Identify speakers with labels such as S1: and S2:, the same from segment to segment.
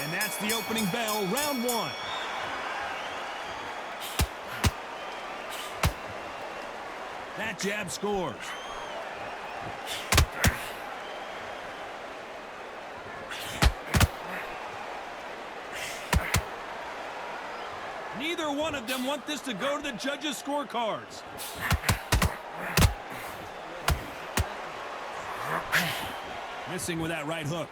S1: And that's the opening bell, round one. That jab scores. Neither one of them want this to go to the judges' scorecards. Missing with that right hook.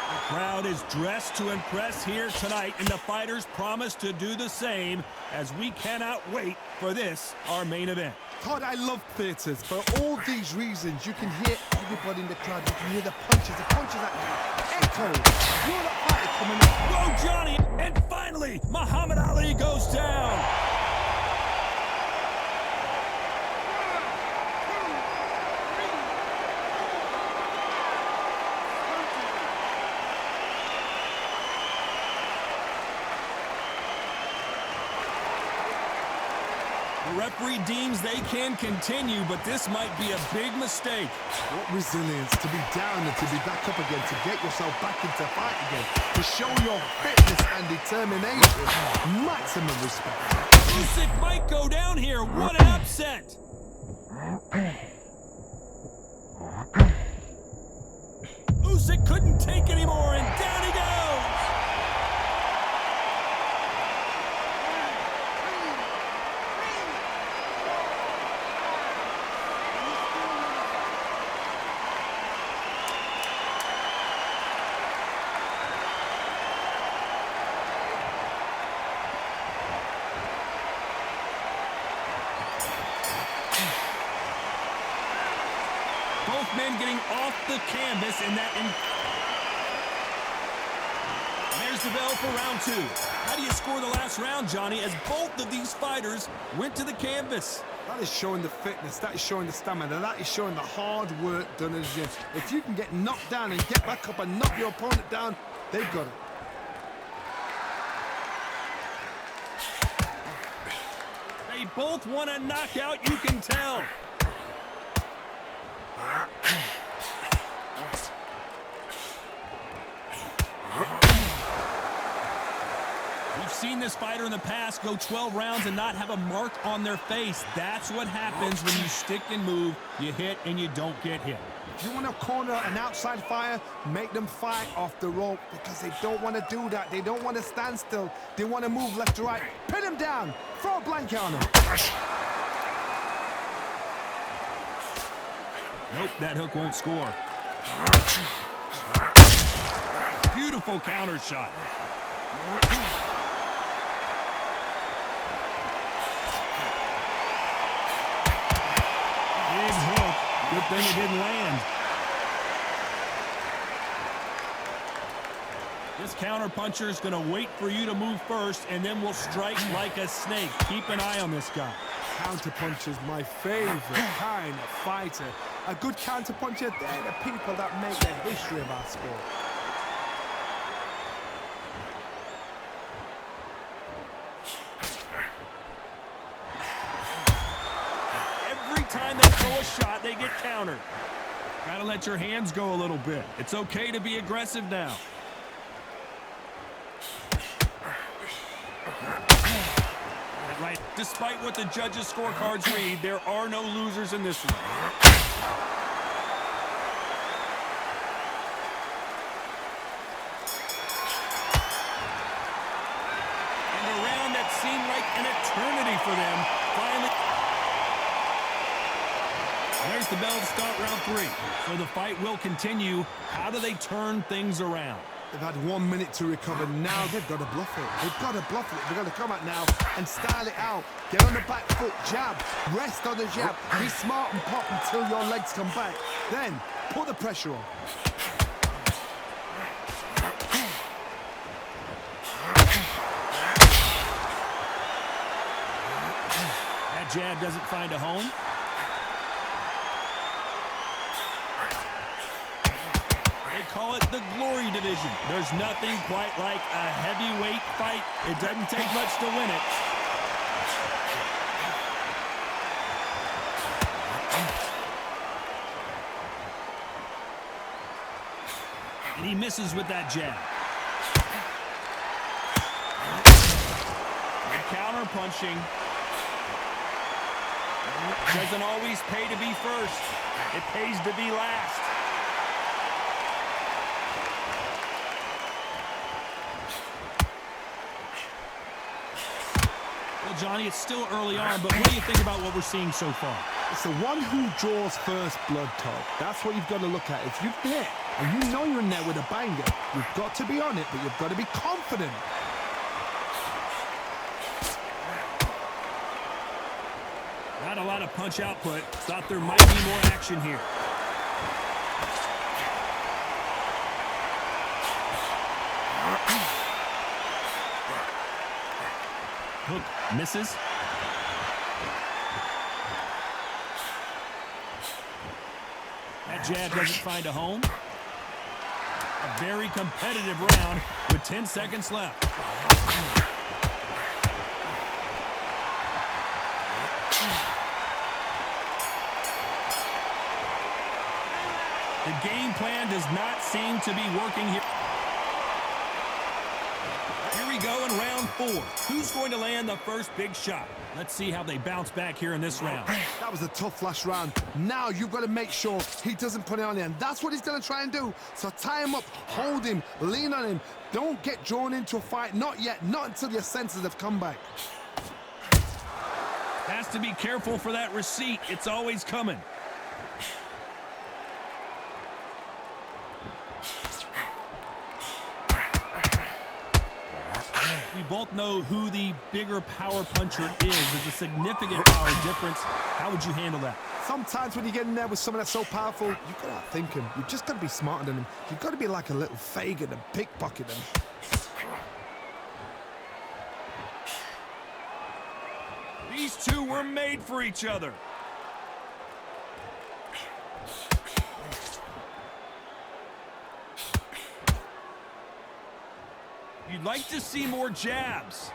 S1: The crowd is dressed to impress here tonight, and the fighters promise to do the same as we cannot wait for this, our main event.
S2: Todd, I love theatres. For all these reasons, you can hear everybody in the crowd. You can hear the punches that echo. You're the fighter coming up.
S1: Whoa, Johnny! And finally, Muhammad Ali goes down. The referee deems they can continue, but this might be a big mistake.
S2: What resilience to be down and to be back up again, to get yourself back into fight again, to show your fitness and determination. Maximum respect.
S1: Usyk might go down here. What an upset. Usyk couldn't take anymore, and down he goes. Both men getting off the canvas in that. There's the bell for round two. How do you score the last round, Johnny, as both of these fighters went to the canvas?
S2: That is showing the fitness, that is showing the stamina, that is showing the hard work done in the gym. If you can get knocked down and get back up and knock your opponent down, they've got it.
S1: They both want a knockout, you can tell. We've seen this fighter in the past go 12 rounds and not have a mark on their face. That's what happens when you stick and move, you hit and you don't get hit.
S2: If you want to corner an outside fighter, make them fight off the rope, because they don't want to do that. They don't want to stand still. They want to move left to right. Pin them down. Throw a blanket on them.
S1: Nope, that hook won't score. Beautiful counter shot. Big hook. Good thing it didn't land. This counter puncher is going to wait for you to move first, and then will strike like a snake. Keep an eye on this guy.
S2: Counter puncher's my favorite kind of fighter. A good counter puncher, they're the people that make the history of our sport.
S1: Every time they throw a shot, they get countered. Gotta let your hands go a little bit. It's okay to be aggressive now. Right. Despite what the judges' scorecards read, there are no losers in this one. And a round that seemed like an eternity for them finally. There's the bell to start round three. So the fight will continue. How do they turn things around?
S2: They've had 1 minute to recover. Now they've got to bluff it. They've got to bluff it. They've got to come out now and style it out. Get on the back foot, jab. Rest on the jab. Be smart and pop until your legs come back. Then put the pressure on.
S1: That jab doesn't find a home. Call it the glory division. There's nothing quite like a heavyweight fight. It doesn't take much to win it. And he misses with that jab. Good counter punching. Doesn't always pay to be first. It pays to be last. Well, Johnny, it's still early on, but what do you think about what we're seeing so far?
S2: It's the one who draws first blood, Todd. That's what you've got to look at. If you've hit and you know you're in there with a banger, you've got to be on it, but you've got to be confident.
S1: Not a lot of punch output. Thought there might be more action here. Hook misses. That jab doesn't find a home. A very competitive round with 10 seconds left. The game plan does not seem to be working here. Here we go in round 4. Who's going to land the first big shot? Let's see how they bounce back here in this round.
S2: That was a tough last round. Now you've got to make sure he doesn't put it on you, and that's what he's going to try and do. So tie him up, hold him, lean on him. Don't get drawn into a fight. Not yet. Not until your senses have come back.
S1: Has to be careful for that receipt. It's always coming. We both know who the bigger power puncher is. There's a significant power difference. How would you handle that?
S2: Sometimes when you get in there with someone that's so powerful, you've got to outthink him. You've just got to be smarter than him. You've got to be like a little Fagin and pickpocket him.
S1: These two were made for each other. You'd like to see more jabs.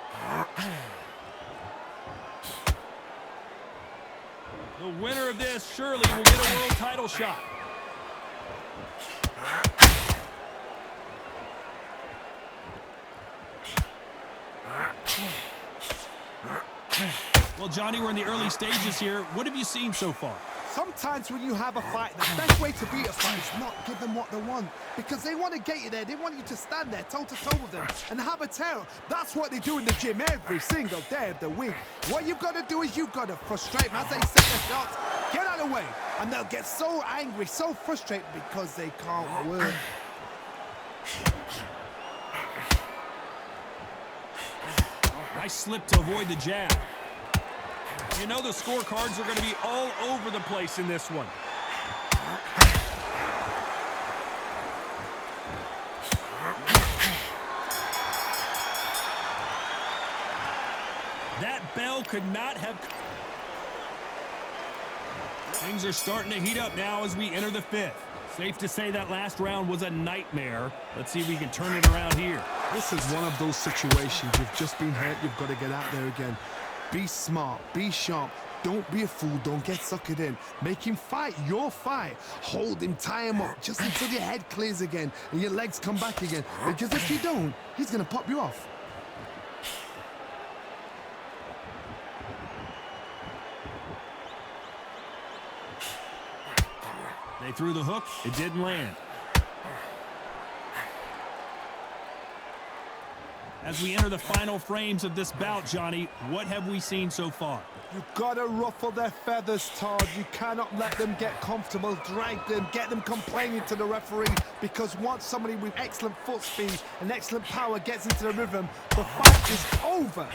S1: The winner of this surely will get a world title shot. Well, Johnny, we're in the early stages here. What have you seen so far?
S2: Sometimes when you have a fight, the best way to beat a fight is not give them what they want. Because they want to get you there. They want you to stand there toe-to-toe with them and have a tear. That's what they do in the gym every single day of the week. What you've got to do is you've got to frustrate them as they set their shots. Get out of the way. And they'll get so angry, so frustrated because they can't win.
S1: Nice slip to avoid the jab. You know the scorecards are going to be all over the place in this one. That bell could not have... Things are starting to heat up now as we enter the 5th. Safe to say that last round was a nightmare. Let's see if we can turn it around here.
S2: This is one of those situations. You've just been hurt. You've got to get out there again. Be smart. Be sharp. Don't be a fool. Don't get suckered in. Make him fight your fight. Hold him, tie him up, just until your head clears again and your legs come back again. Because if you don't, he's going to pop you off.
S1: They threw the hook. It didn't land. As we enter the final frames of this bout, Johnny, what have we seen so far?
S2: You've got to ruffle their feathers, Todd. You cannot let them get comfortable, drag them, get them complaining to the referee, because once somebody with excellent foot speed and excellent power gets into the rhythm, the fight is over.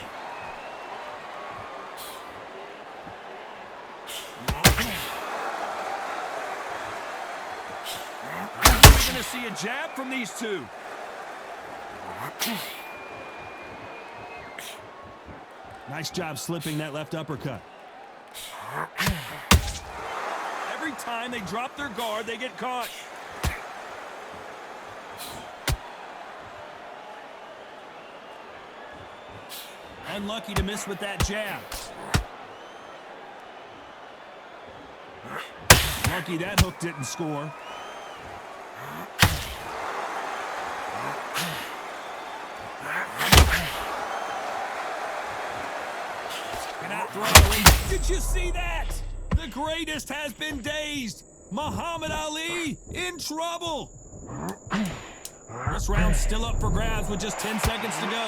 S1: We're going to see a jab from these two. Nice job slipping that left uppercut. Every time they drop their guard, they get caught. Unlucky to miss with that jab. Lucky that hook didn't score. Cannot throw. Did you see that? The greatest has been dazed. Muhammad Ali in trouble. This round's still up for grabs with just 10 seconds to go.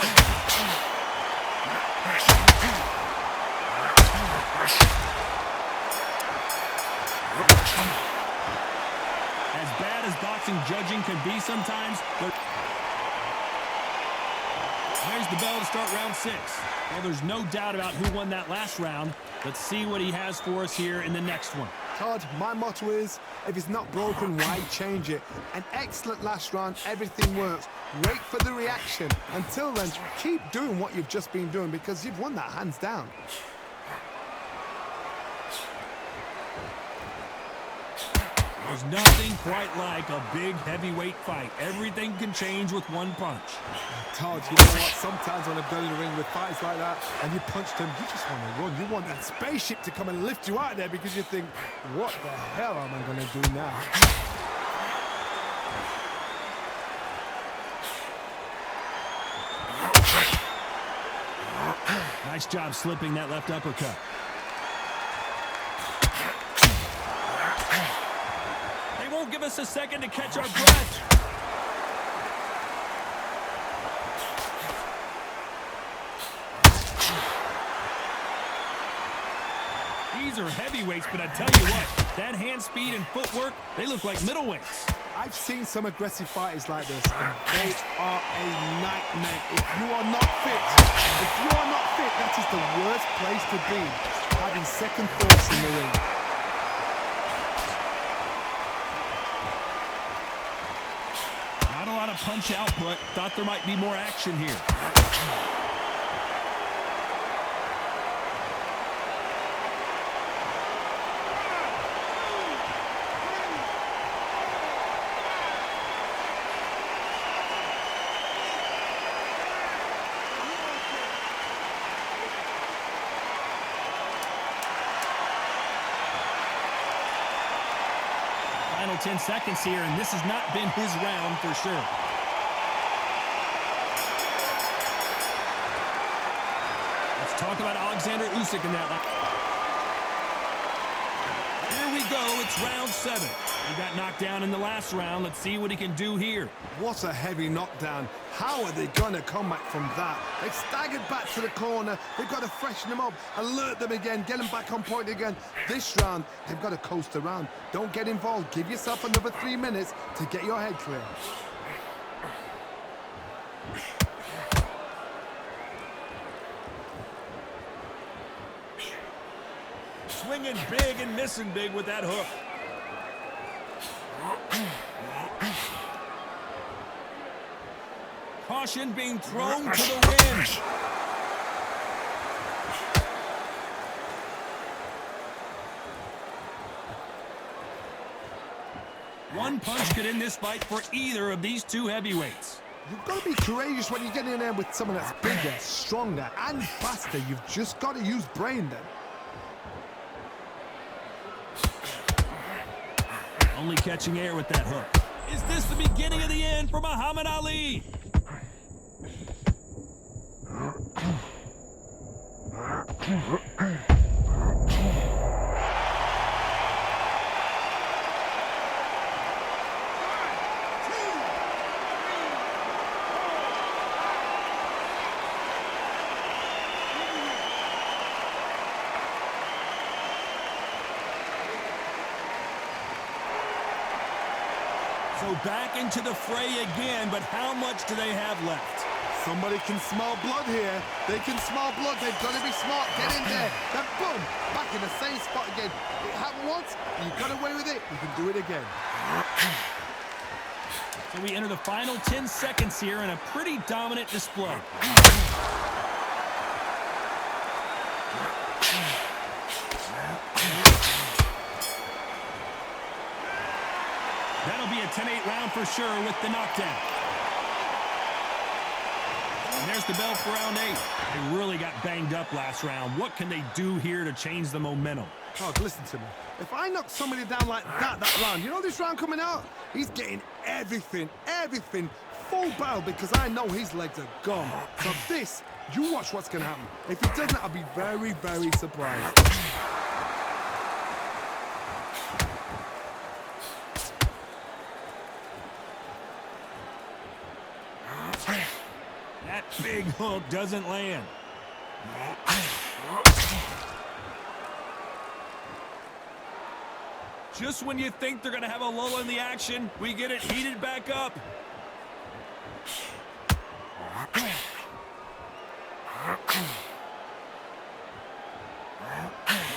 S1: As bad as boxing judging can be sometimes, there's the bell to start round 6. Well, there's no doubt about who won that last round. Let's see what he has for us here in the next one.
S2: Todd, my motto is, if it's not broken, why change it? An excellent last round, everything works. Wait for the reaction. Until then, keep doing what you've just been doing because you've won that hands down.
S1: There's nothing quite like a big heavyweight fight. Everything can change with one punch.
S2: Todd, you know what? Sometimes when I've done in the ring with fights like that and you punched him, you just want to run. You want that spaceship to come and lift you out there because you think, what the hell am I going to do now?
S1: Nice job slipping that left uppercut. They won't give us a second to catch our breath. These are heavyweights, but I tell you what, that hand speed and footwork, they look like middleweights.
S2: I've seen some aggressive fighters like this, and they are a nightmare. If you are not fit, that is the worst place to be, having second thoughts in the ring.
S1: Not a lot of punch output. Thought there might be more action here. Final 10 seconds here, and this has not been his round for sure. Let's talk about Oleksandr Usyk in that. Here we go, it's round 7. He got knocked down in the last round. Let's see what he can do here.
S2: What a heavy knockdown. How are they going to come back from that? They've staggered back to the corner. They've got to freshen them up, alert them again, get them back on point again. This round, they've got to coast around. Don't get involved. Give yourself another 3 minutes to get your head clear.
S1: Swinging big and missing big with that hook. Caution being thrown to the wind. One punch could end this fight for either of these two heavyweights.
S2: You've got to be courageous when you get in there with someone that's bigger, stronger, and faster. You've just got to use brain then.
S1: Only catching air with that hook. Is this the beginning of the end for Muhammad Ali? So back into the fray again, but how much do they have left?
S2: Somebody can smell blood here. They can smell blood. They've got to be smart. Get in there. Then boom, back in the same spot again. It happened once. You got away with it. You can do it again.
S1: So we enter the final 10 seconds here in a pretty dominant display. That'll be a 10-8 round for sure with the knockdown. And there's the bell for round 8. They really got banged up last round. What can they do here to change the momentum?
S2: Oh, listen to me. If I knock somebody down like that round, you know this round coming out? He's getting everything full battle because I know his legs are gone. So this, you watch what's going to happen. If he doesn't, I'll be very, very surprised.
S1: That big hook doesn't land. Just when you think they're going to have a lull in the action, we get it heated back up.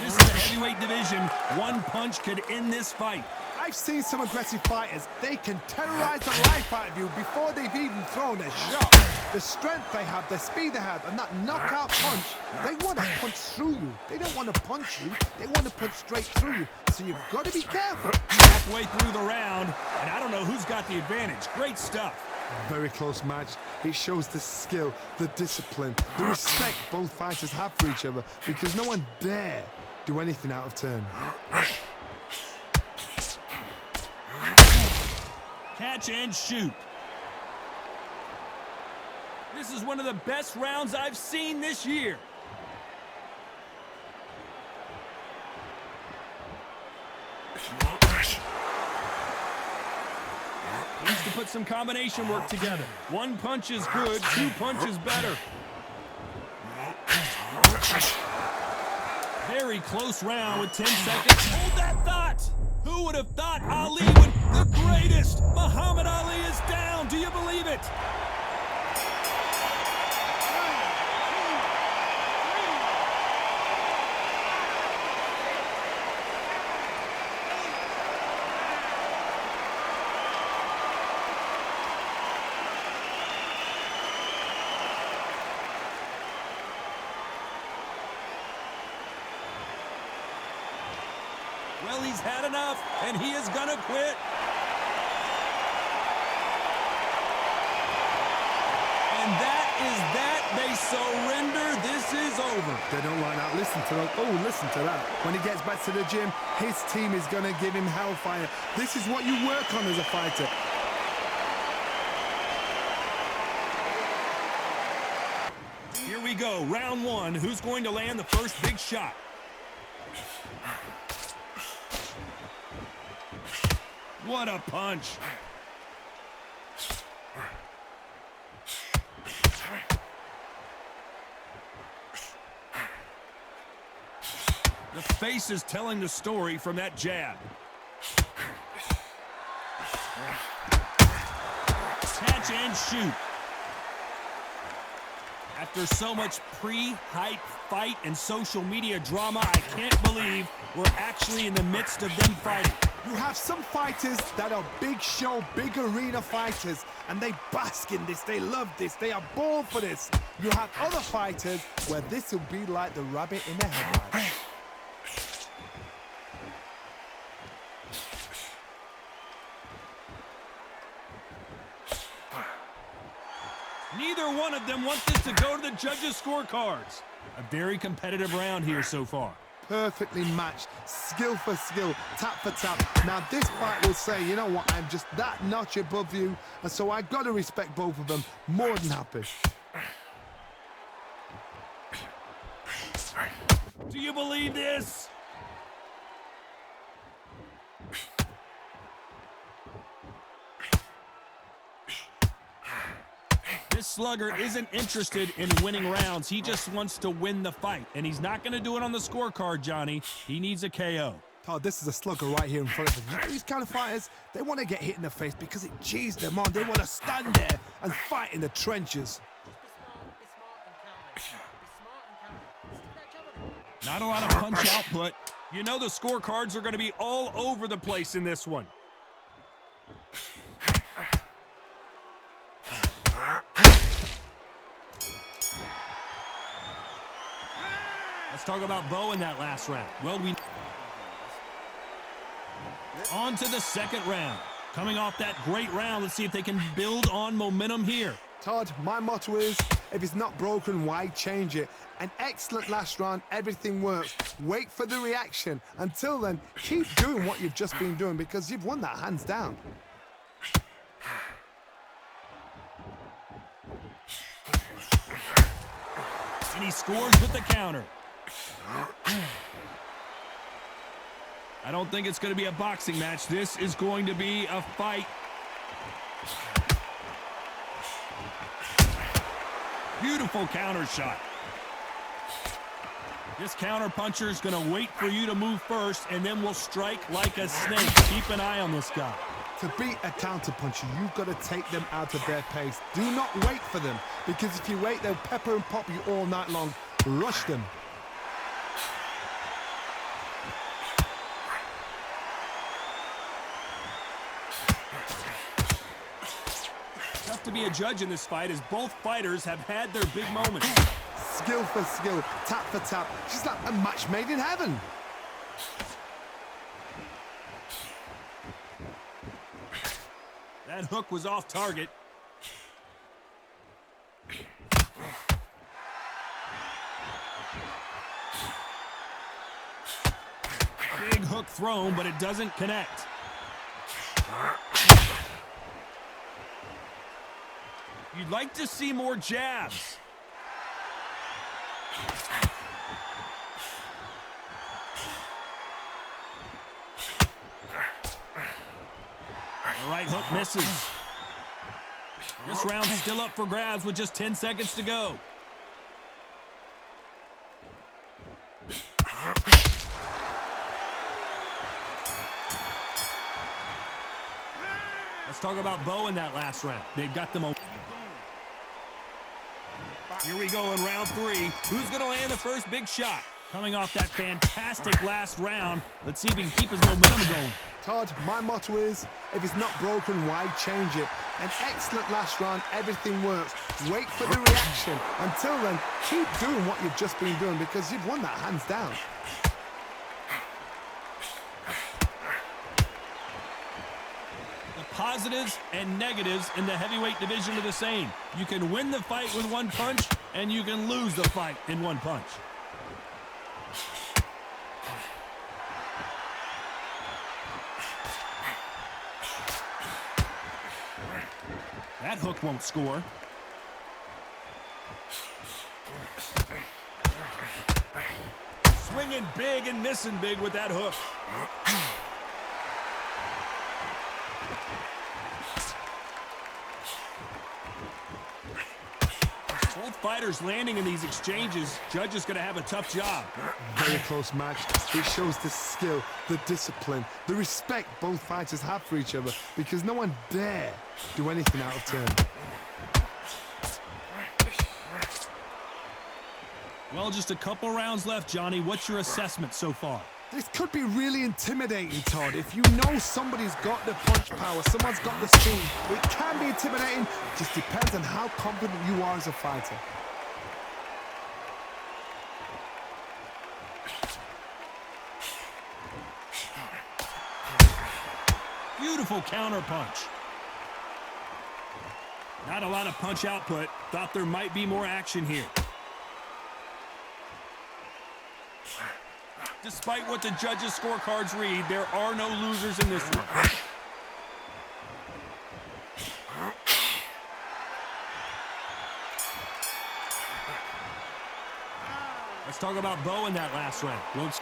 S1: This is the heavyweight division. One punch could end this fight.
S2: I've seen some aggressive fighters. They can terrorize the life out of you before they've even thrown a shot. The strength they have, the speed they have, and that knockout punch, they want to punch through you. They don't want to punch you. They want to punch straight through you. So you've got to be careful.
S1: Halfway through the round, and I don't know who's got the advantage. Great stuff.
S2: Very close match. It shows the skill, the discipline, the respect both fighters have for each other because no one dare do anything out of turn.
S1: Catch and shoot. This is one of the best rounds I've seen this year. Needs to put some combination work together. One punch is good, two punches better. Very close round with 10 seconds. Hold that thought. Who would have thought Ali would... The greatest! Muhammad Ali is down. Do you believe it? Well, he's had enough, and he is gonna quit. And that is that. They surrender. This is over.
S2: They don't like that. Listen to that. Oh, listen to that. When he gets back to the gym, his team is going to give him hellfire. This is what you work on as a fighter.
S1: Here we go. Round one. Who's going to land the first big shot? What a punch. The face is telling the story from that jab. Catch and shoot. After so much pre-hype fight and social media drama, I can't believe we're actually in the midst of them fighting.
S2: You have some fighters that are big show, big arena fighters, and they bask in this, they love this, they are born for this. You have other fighters where this will be like the rabbit in the headlights.
S1: Neither one of them wants this to go to the judges' scorecards. A very competitive round here so far.
S2: Perfectly matched, skill for skill, tap for tap. Now this fight will say, you know what, I'm just that notch above you, and so I gotta respect both of them. More than happy.
S1: Do you believe this? This slugger isn't interested in winning rounds. He just wants to win the fight. And he's not going to do it on the scorecard, Johnny. He needs a KO.
S2: Oh, this is a slugger right here in front of him. You know, these kind of fighters, they want to get hit in the face because it cheers them on. They want to stand there and fight in the trenches.
S1: Not a lot of punch output. You know the scorecards are going to be all over the place in this one. Let's talk about Bo in that last round. Well, on to the second round. Coming off that great round, let's see if they can build on momentum here.
S2: Todd, my motto is, if it's not broken, why change it? An excellent last round, everything works. Wait for the reaction. Until then, keep doing what you've just been doing because you've won that hands down.
S1: And he scores with the counter. I don't think it's going to be a boxing match. This is going to be a fight. Beautiful counter shot. This counter puncher is going to wait for you to move first, and then will strike like a snake. Keep an eye on this guy.
S2: To beat a counter puncher, you've got to take them out of their pace. Do not wait for them, because if you wait, they'll pepper and pop you all night long. Rush them.
S1: Tough to be a judge in this fight, as both fighters have had their big moments.
S2: Skill for skill, tap for tap. Just like a match made in heaven.
S1: That hook was off target. Big hook thrown, but it doesn't connect. You'd like to see more jabs. The right hook misses. This round's still up for grabs with just 10 seconds to go. Let's talk about Bo in that last round. They got them. Here we go in round 3. Who's going to land the first big shot? Coming off that fantastic last round, let's see if he can keep his momentum going.
S2: Todd, my motto is, if it's not broken, why change it? An excellent last round, everything works. Wait for the reaction. Until then, keep doing what you've just been doing, because you've won that hands down.
S1: The positives and negatives in the heavyweight division are the same. You can win the fight with one punch, and you can lose the fight in one punch. That hook won't score. Swinging big and missing big with that hook. Both fighters landing in these exchanges. Judge is going to have a tough job.
S2: Very close match. It shows the skill, the discipline, the respect both fighters have for each other, because no one dare do anything out of turn.
S1: Well, just a couple rounds left, Johnny. What's your assessment so far?
S2: This could be really intimidating, Todd. If you know somebody's got the punch power, someone's got the speed, it can be intimidating. Just depends on how confident you are as a fighter.
S1: Beautiful counter punch. Not a lot of punch output. Thought there might be more action here. Despite what the judges' scorecards read, there are no losers in this one. Let's talk about Bo in that last round. And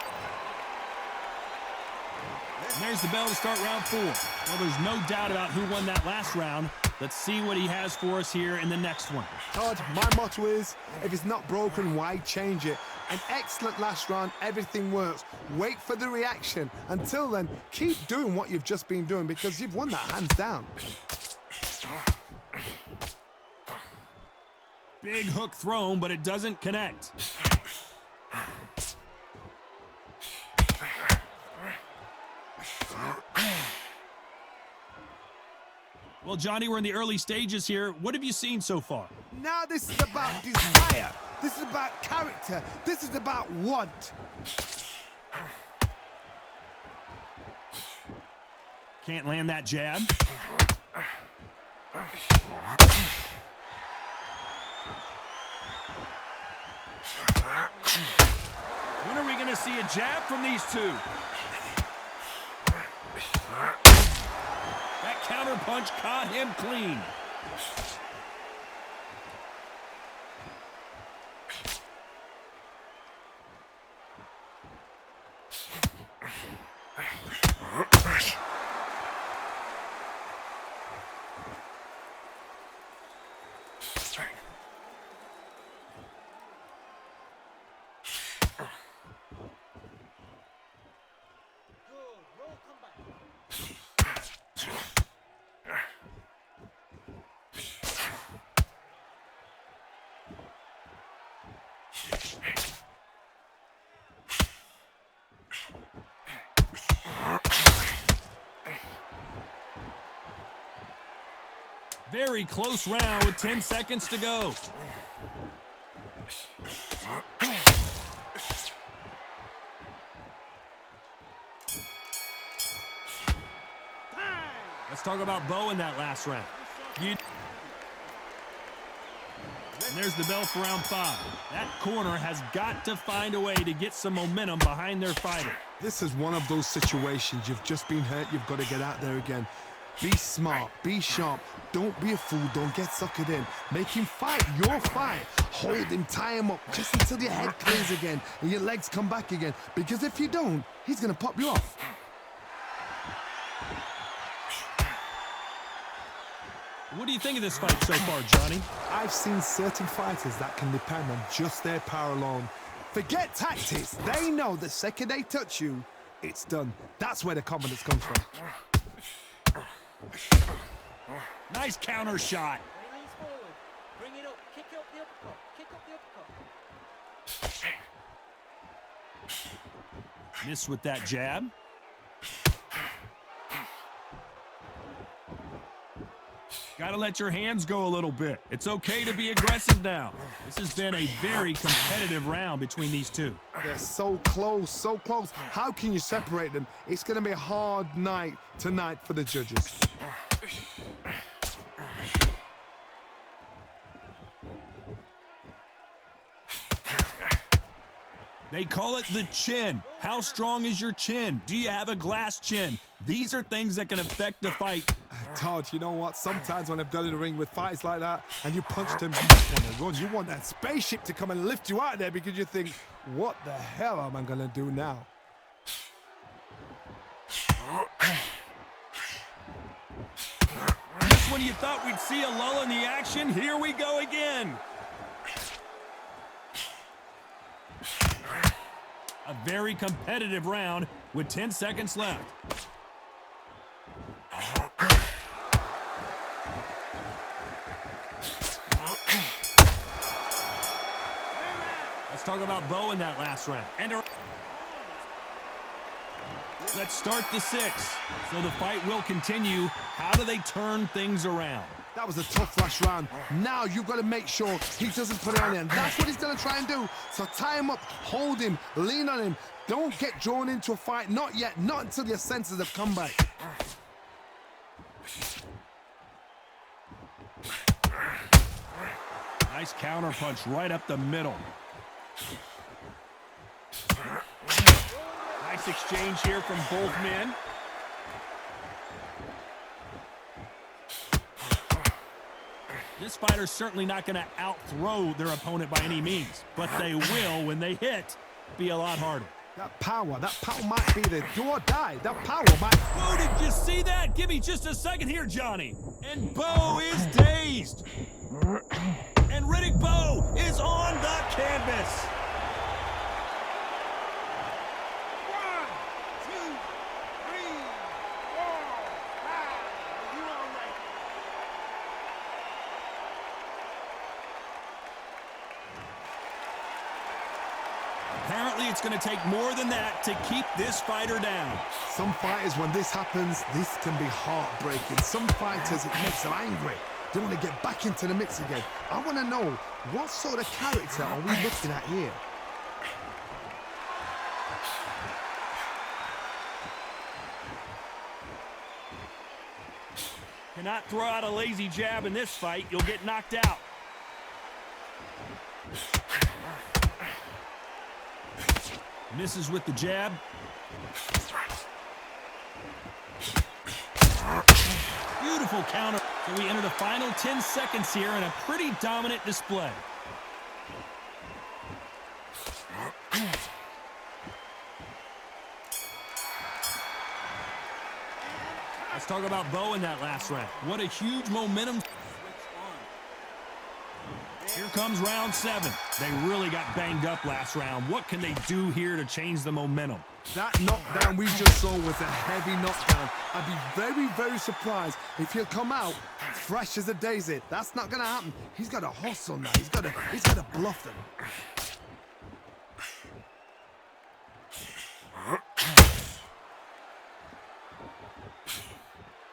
S1: there's the bell to start round 4. Well, there's no doubt about who won that last round. Let's see what he has for us here in the next one.
S2: Todd, my motto is, if it's not broken, why change it? An excellent last round, everything works. Wait for the reaction. Until then, keep doing what you've just been doing, because you've won that hands down.
S1: Big hook thrown, but it doesn't connect. Well, Johnny, we're in the early stages here. What have you seen so far?
S2: Now this is about desire. This is about character. This is about want.
S1: Can't land that jab. When are we going to see a jab from these two? That counter punch caught him clean. Very close round with 10 seconds to go. Let's talk about Bo in that last round. And there's the bell for round 5. That corner has got to find a way to get some momentum behind their fighter.
S2: This is one of those situations. You've just been hurt. You've got to get out there again. Be smart. Be sharp. Don't be a fool. Don't get suckered in. Make him fight your fight. Hold him. Tie him up just until your head clears again and your legs come back again. Because if you don't, he's going to pop you off.
S1: What do you think of this fight so far, Johnny?
S2: I've seen certain fighters that can depend on just their power alone. Forget tactics. They know the second they touch you, it's done. That's where the confidence comes from.
S1: Nice counter shot.
S3: He leans forward. Bring it up. Kick up the uppercut. Kick up the uppercut.
S1: Miss with that jab. Got to let your hands go a little bit. It's okay to be aggressive now. This has been a very competitive round between these two.
S2: They're so close, so close. How can you separate them? It's going to be a hard night tonight for the judges.
S1: They call it the chin. How strong is your chin? Do you have a glass chin? These are things that can affect the fight.
S2: Todd, you know what? Sometimes when I've gone in the ring with fights like that and you punch them, you just want to run. You want that spaceship to come and lift you out of there because you think, what the hell am I going to do now?
S1: Just when you thought we'd see a lull in the action, here we go again. A very competitive round with 10 seconds left. Let's talk about Bo in that last round. And let's start the 6th. So the fight will continue. How do they turn things around?
S2: That was a tough last round. Now you've got to make sure he doesn't put it on him. That's what he's going to try and do. So tie him up, hold him, lean on him. Don't get drawn into a fight. Not yet. Not until your senses have come back.
S1: Nice counter punch right up the middle. Nice exchange here from both men. This fighter's certainly not going to out-throw their opponent by any means, but they will, when they hit, be a lot harder.
S2: That power might be the do or die. That power might...
S1: Whoa, did you see that? Give me just a second here, Johnny. And Bo is dazed. And Riddick Bowe is on the canvas.
S3: 1, 2, 3, 4, 5. You all right?
S1: Apparently, it's going to take more than that to keep this fighter down.
S2: Some fighters, when this happens, this can be heartbreaking. Some fighters, it makes them angry. They want to get back into the mix again. I want to know, what sort of character are we looking at here?
S1: Cannot throw out a lazy jab in this fight. You'll get knocked out. Misses with the jab. Beautiful counter. So we enter the final 10 seconds here in a pretty dominant display. Let's talk about Bo in that last round. What a huge momentum. Here comes round 7. They really got banged up last round. What can they do here to change the momentum?
S2: That knockdown we just saw was a heavy knockdown. I'd be very, very surprised if he'll come out fresh as a daisy. That's not going to happen. He's got to hustle now. He's got to bluff them.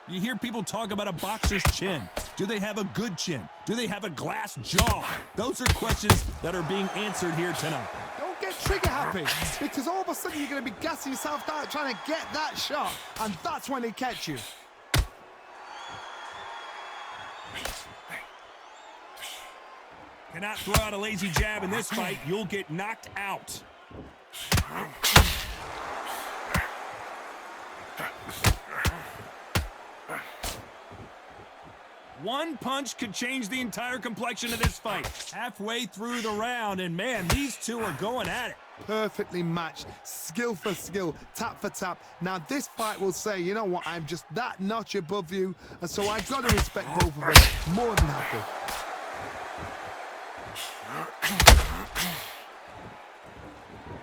S1: You hear people talk about a boxer's chin. Do they have a good chin? Do they have a glass jaw? Those are questions that are being answered here tonight.
S2: Don't get trigger happy, because all of a sudden you're going to be gassing yourself out trying to get that shot, and that's when they catch you.
S1: Cannot throw out a lazy jab in this fight. You'll get knocked out. One punch could change the entire complexion of this fight. Halfway through the round, and man, these two are going at it.
S2: Perfectly matched, skill for skill, tap for tap. Now this fight will say, you know what, I'm just that notch above you, and so I've got to respect both of them. More than happy.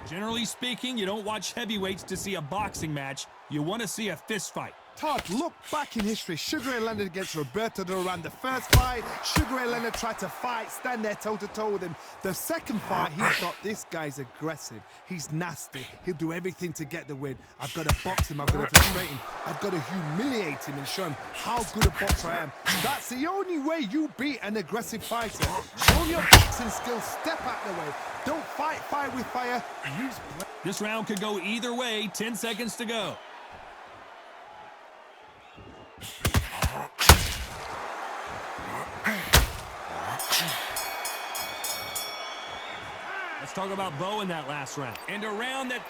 S1: Generally speaking, you don't watch heavyweights to see a boxing match. You want to see a fist fight.
S2: Todd, look back in history. Sugar Ray Leonard against Roberto Duran. The first fight, Sugar Ray Leonard tried to fight, stand there toe-to-toe with him. The second fight, he thought, this guy's aggressive. He's nasty. He'll do everything to get the win. I've got to box him. I've got to frustrate him. I've got to humiliate him and show him how good a boxer I am. That's the only way you beat an aggressive fighter. Show your boxing skills. Step out the way. Don't fight fire with fire. Use breath.
S1: This round could go either way. 10 seconds to go. Let's talk about Bo in that last round. And a round that...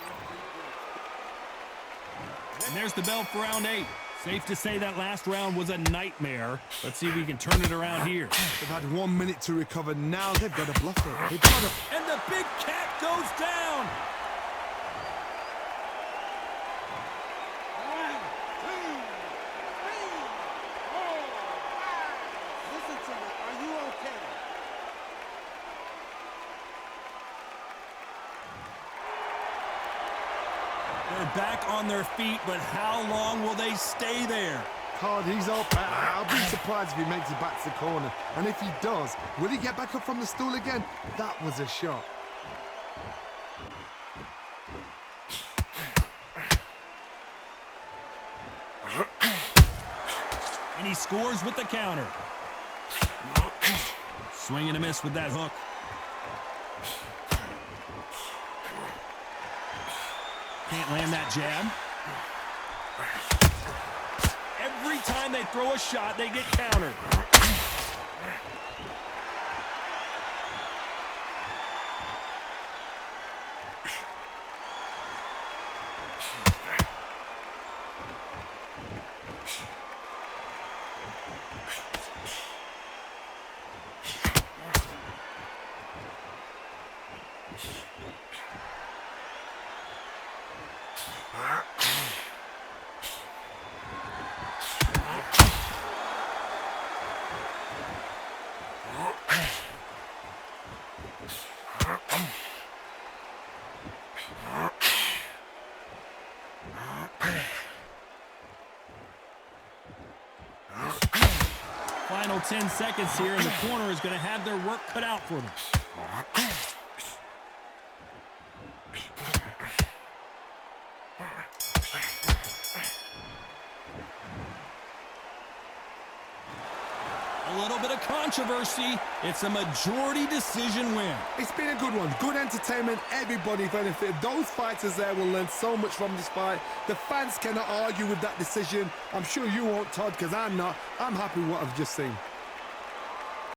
S1: And there's the bell for round 8. Safe to say that last round was a nightmare. Let's see if we can turn it around here.
S2: They've had 1 minute to recover. Now they've got to bluff it. They've got to...
S1: And the big cat goes down. They're back on their feet, but how long will they stay there?
S2: Todd, he's up. I'll be surprised if he makes it back to the corner. And if he does, will he get back up from the stool again? That was a shot.
S1: And he scores with the counter. Swing and a miss with that hook. Can't land that jab. Every time they throw a shot, they get countered. Final 10 seconds here, and the corner is going to have their work cut out for them. A little bit of controversy. It's a majority decision win.
S2: It's been a good one. Good entertainment. Everybody benefited. Those fighters there will learn so much from this fight. The fans cannot argue with that decision. I'm sure you won't, Todd, because I'm not. I'm happy with what I've just seen.